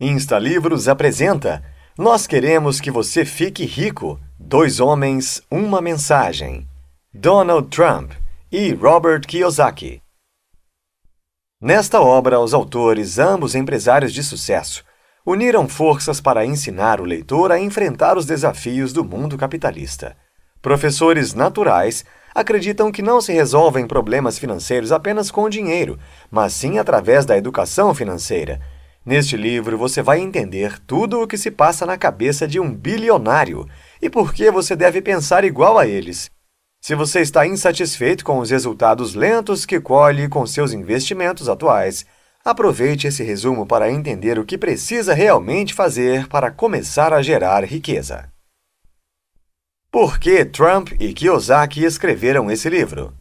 Instalivros apresenta Nós queremos que você fique rico. 2 homens, uma mensagem. Donald Trump e Robert Kiyosaki. Nesta obra, os autores, ambos empresários de sucesso, uniram forças para ensinar o leitor a enfrentar os desafios do mundo capitalista. Professores naturais acreditam que não se resolvem problemas financeiros apenas com dinheiro, mas sim através da educação financeira. Neste livro, você vai entender tudo o que se passa na cabeça de um bilionário e por que você deve pensar igual a eles. Se você está insatisfeito com os resultados lentos que colhe com seus investimentos atuais, aproveite esse resumo para entender o que precisa realmente fazer para começar a gerar riqueza. Por que Trump e Kiyosaki escreveram esse livro?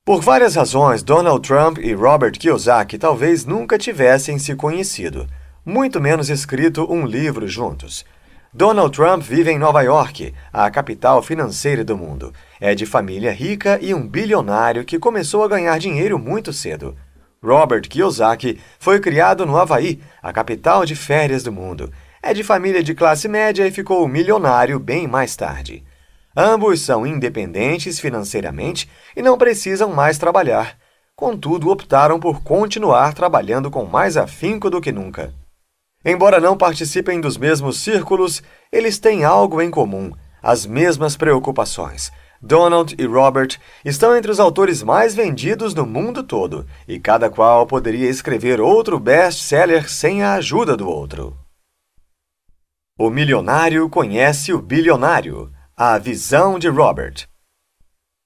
Por várias razões, Donald Trump e Robert Kiyosaki talvez nunca tivessem se conhecido, muito menos escrito um livro juntos. Donald Trump vive em Nova York, a capital financeira do mundo. É de família rica e um bilionário que começou a ganhar dinheiro muito cedo. Robert Kiyosaki foi criado no Havaí, a capital de férias do mundo. É de família de classe média e ficou milionário bem mais tarde. Ambos são independentes financeiramente e não precisam mais trabalhar. Contudo, optaram por continuar trabalhando com mais afinco do que nunca. Embora não participem dos mesmos círculos, eles têm algo em comum, as mesmas preocupações. Donald e Robert estão entre os autores mais vendidos no mundo todo, e cada qual poderia escrever outro best-seller sem a ajuda do outro. O milionário conhece o bilionário. A visão de Robert.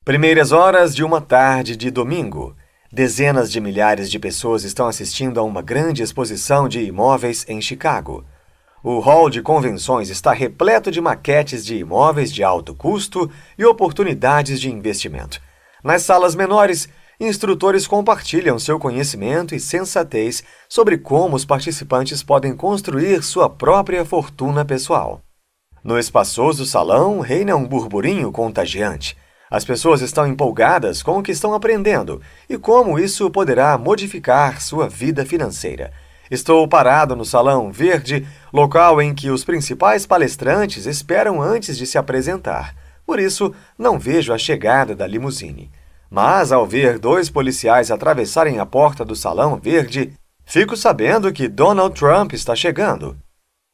Primeiras horas de uma tarde de domingo. Dezenas de milhares de pessoas estão assistindo a uma grande exposição de imóveis em Chicago. O hall de convenções está repleto de maquetes de imóveis de alto custo e oportunidades de investimento. Nas salas menores, instrutores compartilham seu conhecimento e sensatez sobre como os participantes podem construir sua própria fortuna pessoal. No espaçoso salão, reina um burburinho contagiante. As pessoas estão empolgadas com o que estão aprendendo e como isso poderá modificar sua vida financeira. Estou parado no salão verde, local em que os principais palestrantes esperam antes de se apresentar. Por isso, não vejo a chegada da limusine. Mas, ao ver 2 policiais atravessarem a porta do salão verde, fico sabendo que Donald Trump está chegando.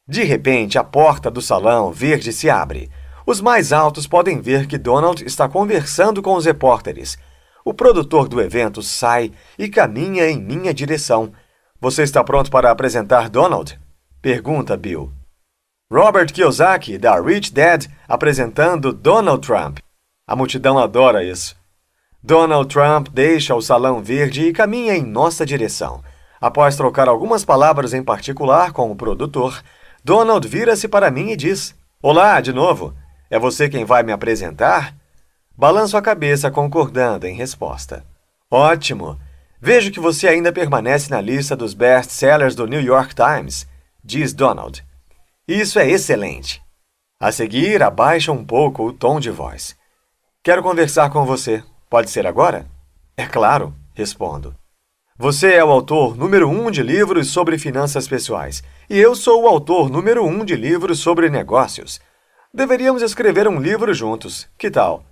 De repente, a porta do salão verde se abre. Os mais altos podem ver que Donald está conversando com os repórteres. O produtor do evento sai e caminha em minha direção. Você está pronto para apresentar Donald? Pergunta Bill. Robert Kiyosaki, da Rich Dad, apresentando Donald Trump. A multidão adora isso. Donald Trump deixa o salão verde e caminha em nossa direção. Após trocar algumas palavras em particular com o produtor, Donald vira-se para mim e diz: Olá, de novo. É você quem vai me apresentar? Balanço a cabeça concordando em resposta. Ótimo. Vejo que você ainda permanece na lista dos best-sellers do New York Times, diz Donald. Isso é excelente. A seguir, abaixa um pouco o tom de voz. Quero conversar com você. Pode ser agora? É claro, respondo. Você é o autor número 1 de livros sobre finanças pessoais, e eu sou o autor número 1 de livros sobre negócios. Deveríamos escrever um livro juntos, que tal?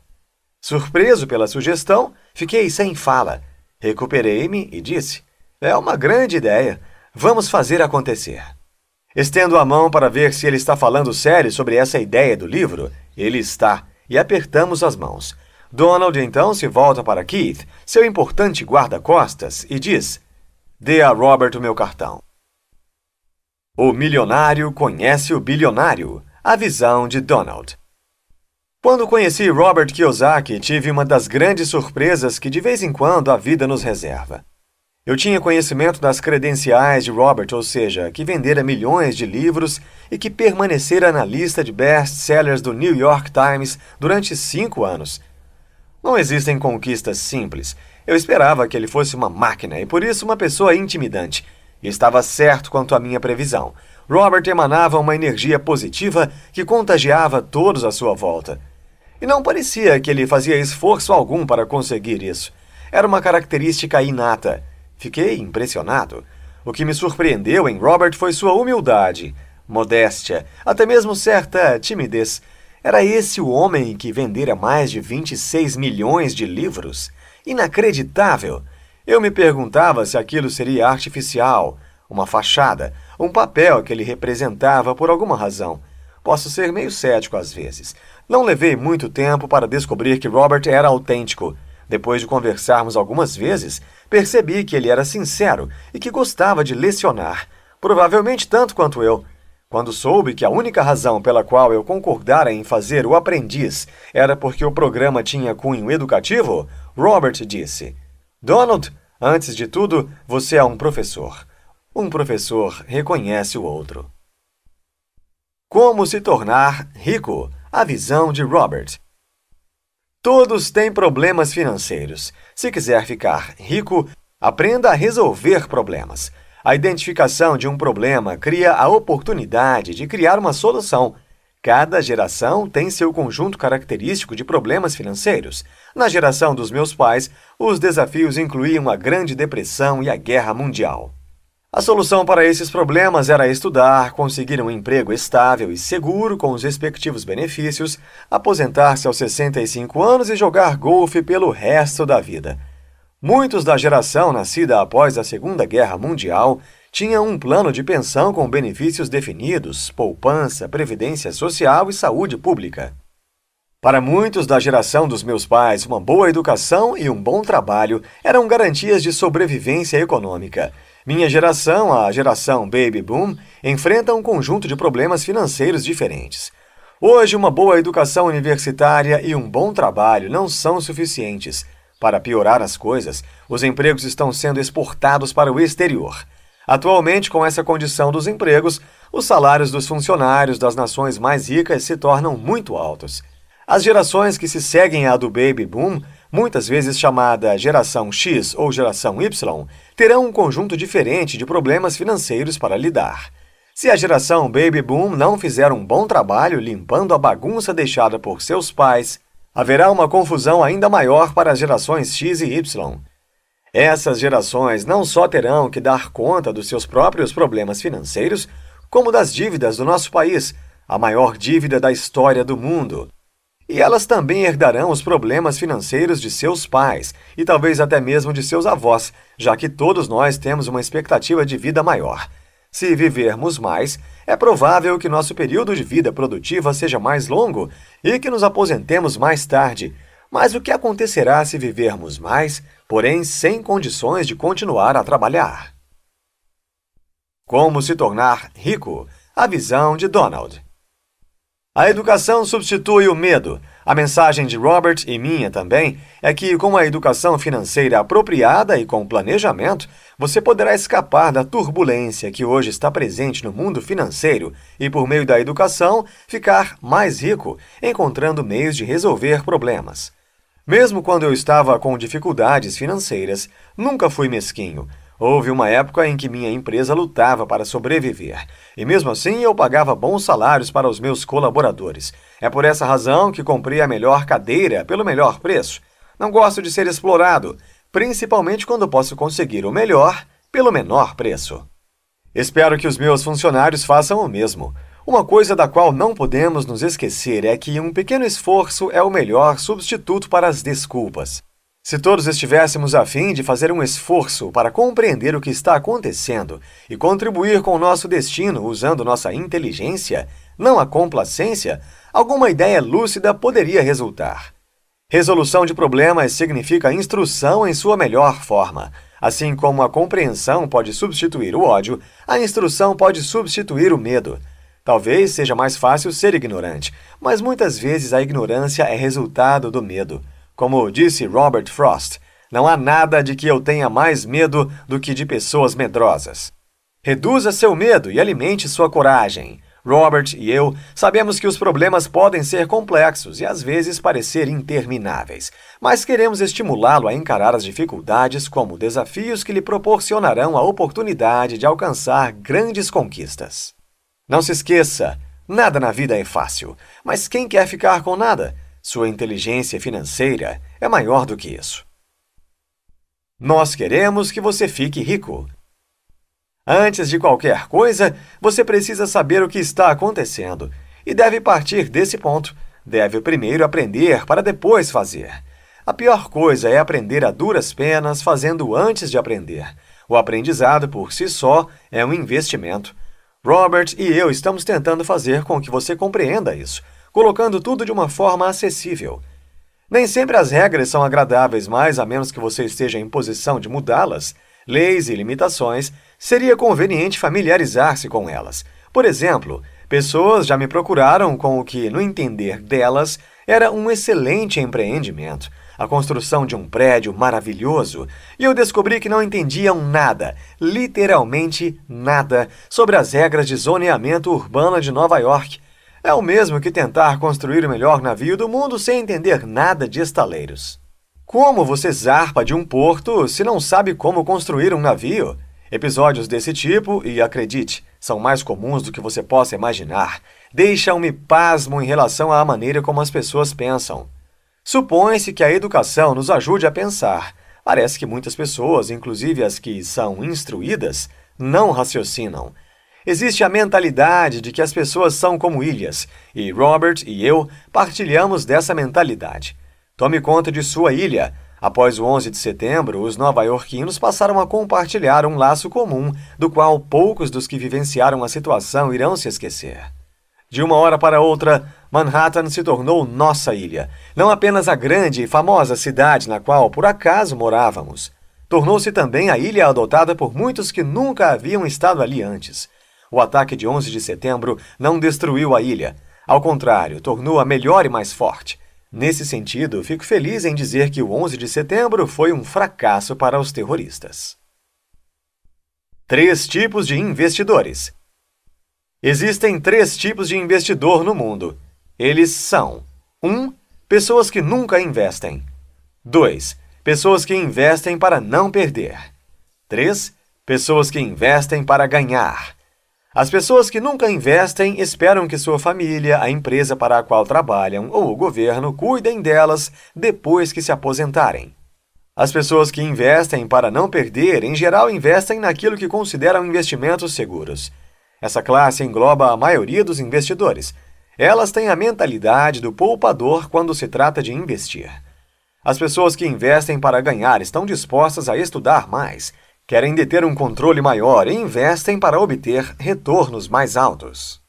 Surpreso pela sugestão, fiquei sem fala. Recuperei-me e disse: é uma grande ideia. Vamos fazer acontecer. Estendo a mão para ver se ele está falando sério sobre essa ideia do livro. Ele está, e apertamos as mãos. Donald então se volta para Keith, seu importante guarda-costas, e diz: dê a Robert o meu cartão. O milionário conhece o bilionário. A visão de Donald. Quando conheci Robert Kiyosaki, tive uma das grandes surpresas que de vez em quando a vida nos reserva. Eu tinha conhecimento das credenciais de Robert, ou seja, que vendera milhões de livros e que permanecera na lista de best-sellers do New York Times durante 5 anos. Não existem conquistas simples. Eu esperava que ele fosse uma máquina e, por isso, uma pessoa intimidante. E estava certo quanto à minha previsão. Robert emanava uma energia positiva que contagiava todos à sua volta. E não parecia que ele fazia esforço algum para conseguir isso. Era uma característica inata. Fiquei impressionado. O que me surpreendeu em Robert foi sua humildade, modéstia, até mesmo certa timidez. Era esse o homem que vendera mais de 26 milhões de livros? Inacreditável! Eu me perguntava se aquilo seria artificial, uma fachada, um papel que ele representava por alguma razão. Posso ser meio cético às vezes. Não levei muito tempo para descobrir que Robert era autêntico. Depois de conversarmos algumas vezes, percebi que ele era sincero e que gostava de lecionar, provavelmente tanto quanto eu. Quando soube que a única razão pela qual eu concordara em fazer O Aprendiz era porque o programa tinha cunho educativo, Robert disse: "Donald, antes de tudo, você é um professor. Um professor reconhece o outro." Como se tornar rico? A visão de Robert. Todos têm problemas financeiros. Se quiser ficar rico, aprenda a resolver problemas. A identificação de um problema cria a oportunidade de criar uma solução. Cada geração tem seu conjunto característico de problemas financeiros. Na geração dos meus pais, os desafios incluíam a Grande Depressão e a Guerra Mundial. A solução para esses problemas era estudar, conseguir um emprego estável e seguro com os respectivos benefícios, aposentar-se aos 65 anos e jogar golfe pelo resto da vida. Muitos da geração nascida após a Segunda Guerra Mundial tinham um plano de pensão com benefícios definidos, poupança, previdência social e saúde pública. Para muitos da geração dos meus pais, uma boa educação e um bom trabalho eram garantias de sobrevivência econômica. Minha geração, a geração Baby Boom, enfrenta um conjunto de problemas financeiros diferentes. Hoje, uma boa educação universitária e um bom trabalho não são suficientes. Para piorar as coisas, os empregos estão sendo exportados para o exterior. Atualmente, com essa condição dos empregos, os salários dos funcionários das nações mais ricas se tornam muito altos. As gerações que se seguem à do Baby Boom, muitas vezes chamada Geração X ou Geração Y, terão um conjunto diferente de problemas financeiros para lidar. Se a geração Baby Boom não fizer um bom trabalho limpando a bagunça deixada por seus pais, haverá uma confusão ainda maior para as gerações X e Y. Essas gerações não só terão que dar conta dos seus próprios problemas financeiros, como das dívidas do nosso país, a maior dívida da história do mundo. E elas também herdarão os problemas financeiros de seus pais e talvez até mesmo de seus avós, já que todos nós temos uma expectativa de vida maior. Se vivermos mais, é provável que nosso período de vida produtiva seja mais longo e que nos aposentemos mais tarde. Mas o que acontecerá se vivermos mais, porém sem condições de continuar a trabalhar? Como se tornar rico? A visão de Donald. A educação substitui o medo. A mensagem de Robert e minha também é que, com a educação financeira apropriada e com planejamento, você poderá escapar da turbulência que hoje está presente no mundo financeiro e, por meio da educação, ficar mais rico, encontrando meios de resolver problemas. Mesmo quando eu estava com dificuldades financeiras, nunca fui mesquinho. Houve uma época em que minha empresa lutava para sobreviver, e mesmo assim eu pagava bons salários para os meus colaboradores. É por essa razão que comprei a melhor cadeira pelo melhor preço. Não gosto de ser explorado, principalmente quando posso conseguir o melhor pelo menor preço. Espero que os meus funcionários façam o mesmo. Uma coisa da qual não podemos nos esquecer é que um pequeno esforço é o melhor substituto para as desculpas. Se todos estivéssemos a fim de fazer um esforço para compreender o que está acontecendo e contribuir com o nosso destino usando nossa inteligência, não a complacência, alguma ideia lúcida poderia resultar. Resolução de problemas significa instrução em sua melhor forma. Assim como a compreensão pode substituir o ódio, a instrução pode substituir o medo. Talvez seja mais fácil ser ignorante, mas muitas vezes a ignorância é resultado do medo. Como disse Robert Frost, não há nada de que eu tenha mais medo do que de pessoas medrosas. Reduza seu medo e alimente sua coragem. Robert e eu sabemos que os problemas podem ser complexos e às vezes parecer intermináveis, mas queremos estimulá-lo a encarar as dificuldades como desafios que lhe proporcionarão a oportunidade de alcançar grandes conquistas. Não se esqueça, nada na vida é fácil, mas quem quer ficar com nada? Sua inteligência financeira é maior do que isso. Nós queremos que você fique rico. Antes de qualquer coisa, você precisa saber o que está acontecendo e deve partir desse ponto. Deve primeiro aprender para depois fazer. A pior coisa é aprender a duras penas fazendo antes de aprender. O aprendizado por si só é um investimento. Robert e eu estamos tentando fazer com que você compreenda isso, colocando tudo de uma forma acessível. Nem sempre as regras são agradáveis, mas a menos que você esteja em posição de mudá-las, leis e limitações, seria conveniente familiarizar-se com elas. Por exemplo, pessoas já me procuraram com o que, no entender delas, era um excelente empreendimento, a construção de um prédio maravilhoso, e eu descobri que não entendiam nada, literalmente nada, sobre as regras de zoneamento urbano de Nova York. É o mesmo que tentar construir o melhor navio do mundo sem entender nada de estaleiros. Como você zarpa de um porto se não sabe como construir um navio? Episódios desse tipo, e acredite, são mais comuns do que você possa imaginar, deixam-me pasmo em relação à maneira como as pessoas pensam. Supõe-se que a educação nos ajude a pensar. Parece que muitas pessoas, inclusive as que são instruídas, não raciocinam. Existe a mentalidade de que as pessoas são como ilhas, e Robert e eu partilhamos dessa mentalidade. Tome conta de sua ilha. Após o 11 de setembro, os nova-iorquinos passaram a compartilhar um laço comum, do qual poucos dos que vivenciaram a situação irão se esquecer. De uma hora para outra, Manhattan se tornou nossa ilha, não apenas a grande e famosa cidade na qual, por acaso, morávamos. Tornou-se também a ilha adotada por muitos que nunca haviam estado ali antes. O ataque de 11 de setembro não destruiu a ilha. Ao contrário, tornou-a melhor e mais forte. Nesse sentido, fico feliz em dizer que o 11 de setembro foi um fracasso para os terroristas. 3 tipos de investidores. Existem 3 tipos de investidor no mundo. Eles são: 1. Pessoas que nunca investem. 2. Pessoas que investem para não perder. 3. Pessoas que investem para ganhar. As pessoas que nunca investem esperam que sua família, a empresa para a qual trabalham ou o governo cuidem delas depois que se aposentarem. As pessoas que investem para não perder, em geral, investem naquilo que consideram investimentos seguros. Essa classe engloba a maioria dos investidores. Elas têm a mentalidade do poupador quando se trata de investir. As pessoas que investem para ganhar estão dispostas a estudar mais, querem deter um controle maior e investem para obter retornos mais altos.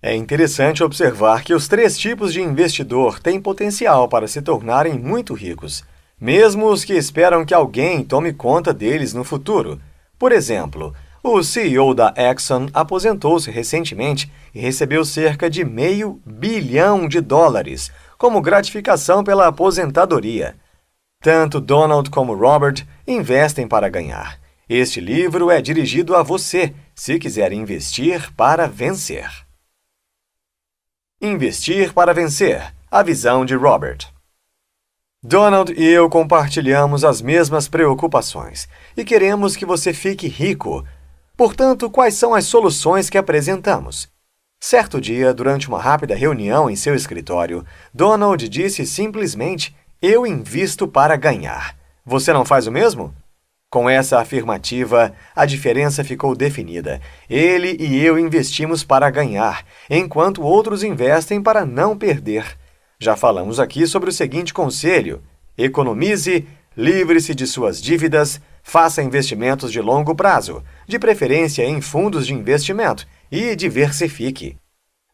É interessante observar que os 3 tipos de investidor têm potencial para se tornarem muito ricos, mesmo os que esperam que alguém tome conta deles no futuro. Por exemplo, o CEO da Exxon aposentou-se recentemente e recebeu cerca de $500 bilhão como gratificação pela aposentadoria. Tanto Donald como Robert investem para ganhar. Este livro é dirigido a você, se quiser investir para vencer. Investir para vencer. A visão de Robert. Donald e eu compartilhamos as mesmas preocupações e queremos que você fique rico. Portanto, quais são as soluções que apresentamos? Certo dia, durante uma rápida reunião em seu escritório, Donald disse simplesmente: "Eu invisto para ganhar. Você não faz o mesmo?" Com essa afirmativa, a diferença ficou definida. Ele e eu investimos para ganhar, enquanto outros investem para não perder. Já falamos aqui sobre o seguinte conselho: economize, livre-se de suas dívidas, faça investimentos de longo prazo, de preferência em fundos de investimento, e diversifique.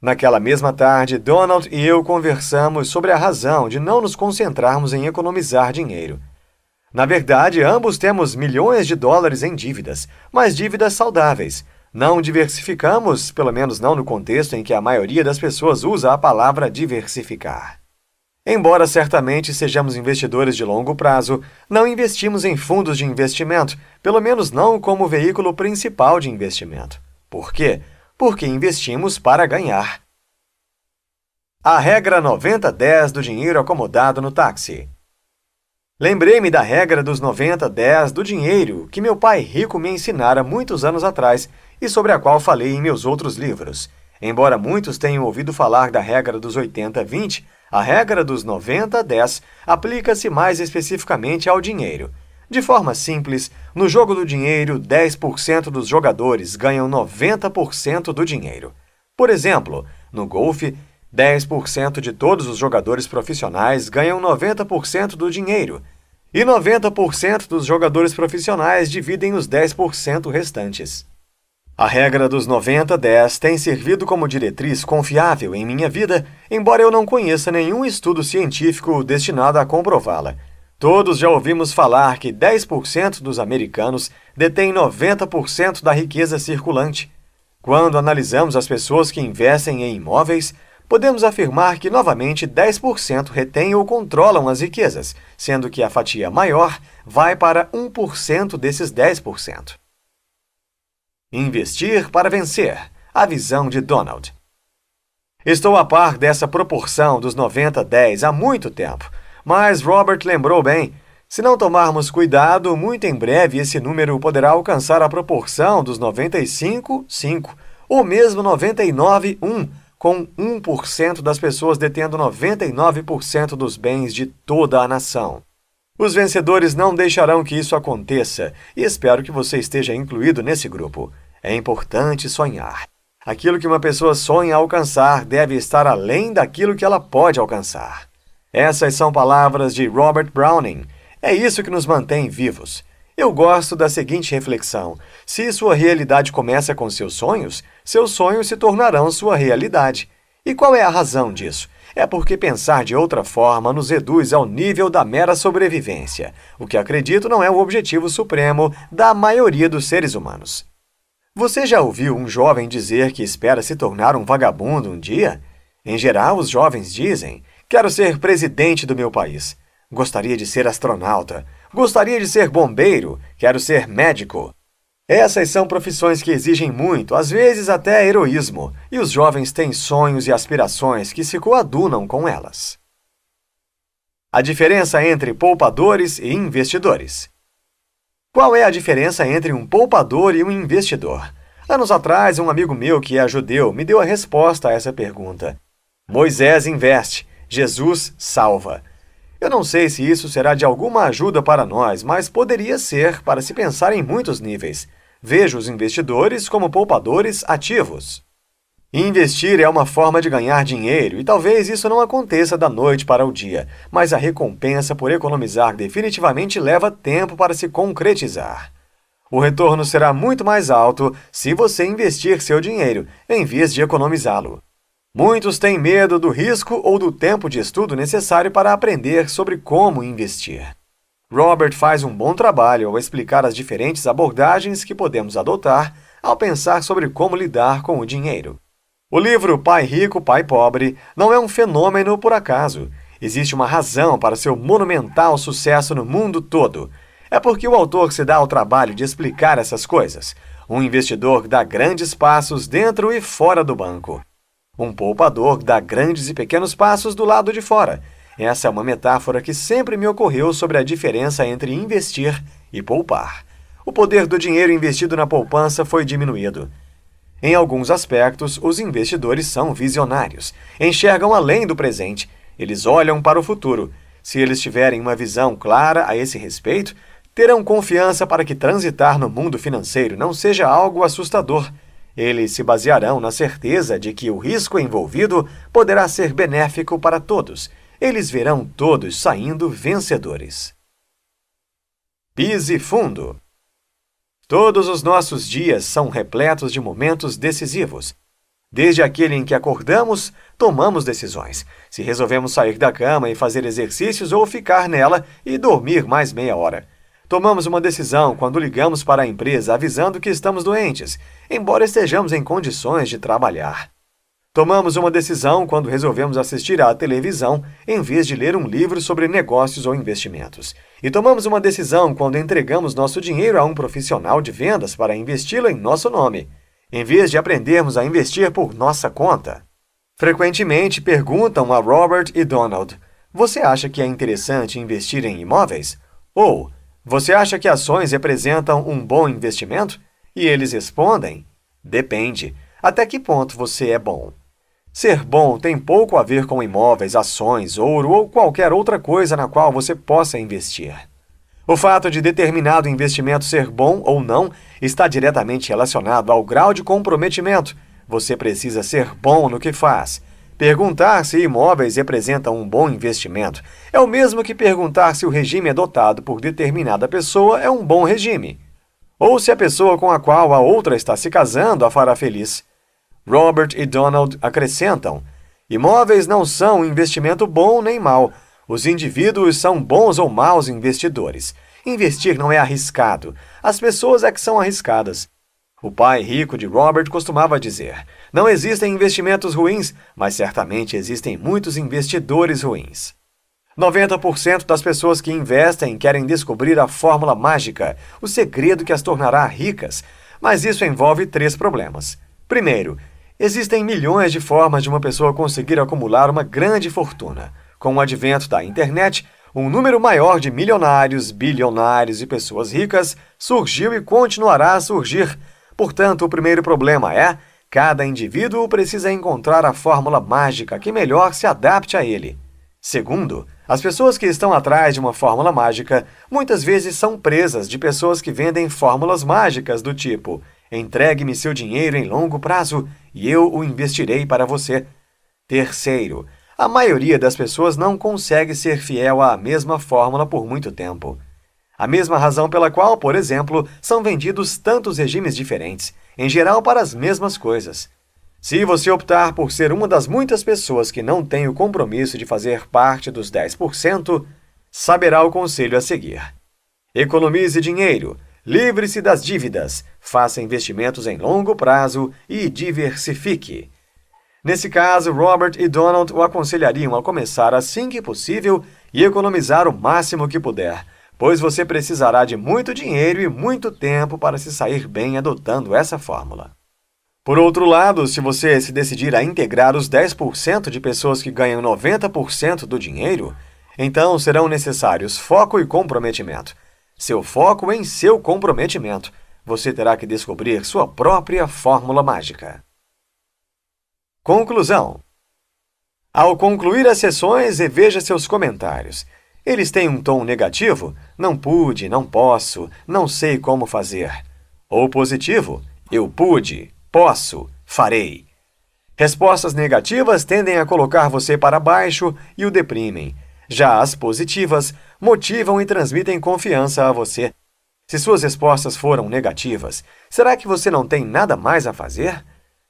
Naquela mesma tarde, Donald e eu conversamos sobre a razão de não nos concentrarmos em economizar dinheiro. Na verdade, ambos temos milhões de dólares em dívidas, mas dívidas saudáveis. Não diversificamos, pelo menos não no contexto em que a maioria das pessoas usa a palavra diversificar. Embora certamente sejamos investidores de longo prazo, não investimos em fundos de investimento, pelo menos não como veículo principal de investimento. Por quê? Porque investimos para ganhar. A regra 90-10 do dinheiro acomodado no táxi. Lembrei-me da regra dos 90-10 do dinheiro que meu pai rico me ensinara muitos anos atrás e sobre a qual falei em meus outros livros. Embora muitos tenham ouvido falar da regra dos 80-20, a regra dos 90-10 aplica-se mais especificamente ao dinheiro. De forma simples, no jogo do dinheiro, 10% dos jogadores ganham 90% do dinheiro. Por exemplo, no golfe, 10% de todos os jogadores profissionais ganham 90% do dinheiro, e 90% dos jogadores profissionais dividem os 10% restantes. A regra dos 90-10 tem servido como diretriz confiável em minha vida, embora eu não conheça nenhum estudo científico destinado a comprová-la. Todos já ouvimos falar que 10% dos americanos detêm 90% da riqueza circulante. Quando analisamos as pessoas que investem em imóveis, podemos afirmar que, novamente, 10% retêm ou controlam as riquezas, sendo que a fatia maior vai para 1% desses 10%. Investir para vencer. A visão de Donald. Estou a par dessa proporção dos 90-10 há muito tempo, mas Robert lembrou bem. Se não tomarmos cuidado, muito em breve esse número poderá alcançar a proporção dos 95-5 ou mesmo 99-1, com 1% das pessoas detendo 99% dos bens de toda a nação. Os vencedores não deixarão que isso aconteça, e espero que você esteja incluído nesse grupo. É importante sonhar. Aquilo que uma pessoa sonha alcançar deve estar além daquilo que ela pode alcançar. Essas são palavras de Robert Browning. É isso que nos mantém vivos. Eu gosto da seguinte reflexão: se sua realidade começa com seus sonhos se tornarão sua realidade. E qual é a razão disso? É porque pensar de outra forma nos reduz ao nível da mera sobrevivência, o que acredito não é o objetivo supremo da maioria dos seres humanos. Você já ouviu um jovem dizer que espera se tornar um vagabundo um dia? Em geral, os jovens dizem: quero ser presidente do meu país. Gostaria de ser astronauta. Gostaria de ser bombeiro. Quero ser médico. Essas são profissões que exigem muito, às vezes até heroísmo, e os jovens têm sonhos e aspirações que se coadunam com elas. A diferença entre poupadores e investidores. Qual é a diferença entre um poupador e um investidor? Anos atrás, um amigo meu que é judeu me deu a resposta a essa pergunta. Moisés investe, Jesus salva. Eu não sei se isso será de alguma ajuda para nós, mas poderia ser para se pensar em muitos níveis. Vejo os investidores como poupadores ativos. Investir é uma forma de ganhar dinheiro e talvez isso não aconteça da noite para o dia, mas a recompensa por economizar definitivamente leva tempo para se concretizar. O retorno será muito mais alto se você investir seu dinheiro, em vez de economizá-lo. Muitos têm medo do risco ou do tempo de estudo necessário para aprender sobre como investir. Robert faz um bom trabalho ao explicar as diferentes abordagens que podemos adotar ao pensar sobre como lidar com o dinheiro. O livro Pai Rico, Pai Pobre não é um fenômeno por acaso. Existe uma razão para seu monumental sucesso no mundo todo. É porque o autor se dá ao trabalho de explicar essas coisas. Um investidor dá grandes passos dentro e fora do banco. Um poupador dá grandes e pequenos passos do lado de fora. Essa é uma metáfora que sempre me ocorreu sobre a diferença entre investir e poupar. O poder do dinheiro investido na poupança foi diminuído. Em alguns aspectos, os investidores são visionários. Enxergam além do presente. Eles olham para o futuro. Se eles tiverem uma visão clara a esse respeito, terão confiança para que transitar no mundo financeiro não seja algo assustador. Eles se basearão na certeza de que o risco envolvido poderá ser benéfico para todos. Eles verão todos saindo vencedores. Pise fundo. Todos os nossos dias são repletos de momentos decisivos. Desde aquele em que acordamos, tomamos decisões. Se resolvemos sair da cama e fazer exercícios ou ficar nela e dormir mais meia hora. Tomamos uma decisão quando ligamos para a empresa avisando que estamos doentes, embora estejamos em condições de trabalhar. Tomamos uma decisão quando resolvemos assistir à televisão em vez de ler um livro sobre negócios ou investimentos. E tomamos uma decisão quando entregamos nosso dinheiro a um profissional de vendas para investi-lo em nosso nome, em vez de aprendermos a investir por nossa conta. Frequentemente perguntam a Robert e Donald: você acha que é interessante investir em imóveis? Ou você acha que ações representam um bom investimento? E eles respondem: depende. Até que ponto você é bom? Ser bom tem pouco a ver com imóveis, ações, ouro ou qualquer outra coisa na qual você possa investir. O fato de determinado investimento ser bom ou não está diretamente relacionado ao grau de comprometimento. Você precisa ser bom no que faz. Perguntar se imóveis representam um bom investimento é o mesmo que perguntar se o regime adotado por determinada pessoa é um bom regime, ou se a pessoa com a qual a outra está se casando a fará feliz. Robert e Donald acrescentam: imóveis não são um investimento bom nem mau. Os indivíduos são bons ou maus investidores. Investir não é arriscado. As pessoas é que são arriscadas. O pai rico de Robert costumava dizer: não existem investimentos ruins, mas certamente existem muitos investidores ruins. 90% das pessoas que investem querem descobrir a fórmula mágica, o segredo que as tornará ricas, mas isso envolve 3 problemas. Primeiro, existem milhões de formas de uma pessoa conseguir acumular uma grande fortuna. Com o advento da internet, um número maior de milionários, bilionários e pessoas ricas surgiu e continuará a surgir. Portanto, o primeiro problema é: cada indivíduo precisa encontrar a fórmula mágica que melhor se adapte a ele. Segundo, as pessoas que estão atrás de uma fórmula mágica muitas vezes são presas de pessoas que vendem fórmulas mágicas do tipo: entregue-me seu dinheiro em longo prazo e eu o investirei para você. Terceiro, a maioria das pessoas não consegue ser fiel à mesma fórmula por muito tempo. A mesma razão pela qual, por exemplo, são vendidos tantos regimes diferentes, em geral para as mesmas coisas. Se você optar por ser uma das muitas pessoas que não tem o compromisso de fazer parte dos 10%, saberá o conselho a seguir. Economize dinheiro, livre-se das dívidas, faça investimentos em longo prazo e diversifique. Nesse caso, Robert e Donald o aconselhariam a começar assim que possível e economizar o máximo que puder, pois você precisará de muito dinheiro e muito tempo para se sair bem adotando essa fórmula. Por outro lado, se você se decidir a integrar os 10% de pessoas que ganham 90% do dinheiro, então serão necessários foco e comprometimento. Seu foco em seu comprometimento. Você terá que descobrir sua própria fórmula mágica. Conclusão. Ao concluir as sessões, reveja seus comentários. Eles têm um tom negativo? Não pude, não posso, não sei como fazer. Ou positivo? Eu pude, posso, farei. Respostas negativas tendem a colocar você para baixo e o deprimem. Já as positivas motivam e transmitem confiança a você. Se suas respostas foram negativas, será que você não tem nada mais a fazer?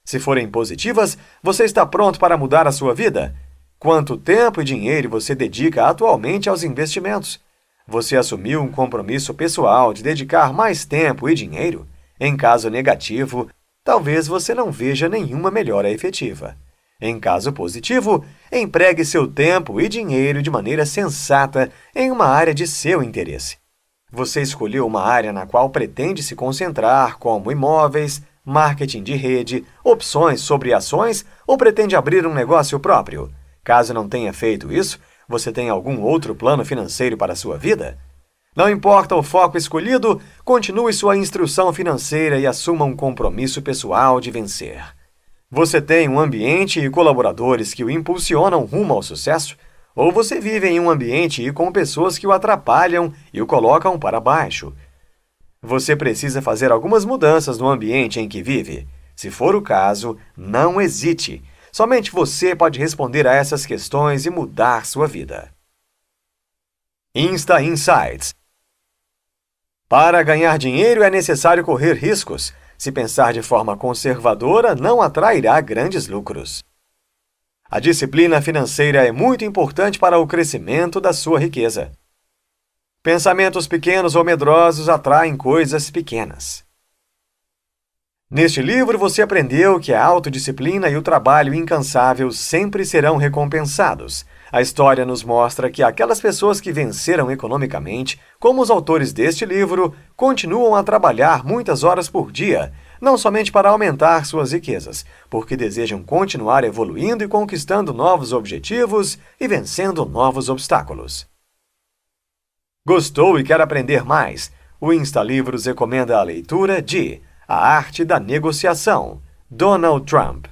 Se forem positivas, você está pronto para mudar a sua vida? Quanto tempo e dinheiro você dedica atualmente aos investimentos? Você assumiu um compromisso pessoal de dedicar mais tempo e dinheiro? Em caso negativo, talvez você não veja nenhuma melhora efetiva. Em caso positivo, empregue seu tempo e dinheiro de maneira sensata em uma área de seu interesse. Você escolheu uma área na qual pretende se concentrar, como imóveis, marketing de rede, opções sobre ações ou pretende abrir um negócio próprio? Caso não tenha feito isso, você tem algum outro plano financeiro para a sua vida? Não importa o foco escolhido, continue sua instrução financeira e assuma um compromisso pessoal de vencer. Você tem um ambiente e colaboradores que o impulsionam rumo ao sucesso? Ou você vive em um ambiente e com pessoas que o atrapalham e o colocam para baixo? Você precisa fazer algumas mudanças no ambiente em que vive. Se for o caso, não hesite. Somente você pode responder a essas questões e mudar sua vida. Insta Insights. Para ganhar dinheiro é necessário correr riscos. Se pensar de forma conservadora, não atrairá grandes lucros. A disciplina financeira é muito importante para o crescimento da sua riqueza. Pensamentos pequenos ou medrosos atraem coisas pequenas. Neste livro, você aprendeu que a autodisciplina e o trabalho incansável sempre serão recompensados. A história nos mostra que aquelas pessoas que venceram economicamente, como os autores deste livro, continuam a trabalhar muitas horas por dia, não somente para aumentar suas riquezas, porque desejam continuar evoluindo e conquistando novos objetivos e vencendo novos obstáculos. Gostou e quer aprender mais? O Insta Livros recomenda a leitura de A Arte da Negociação, Donald Trump.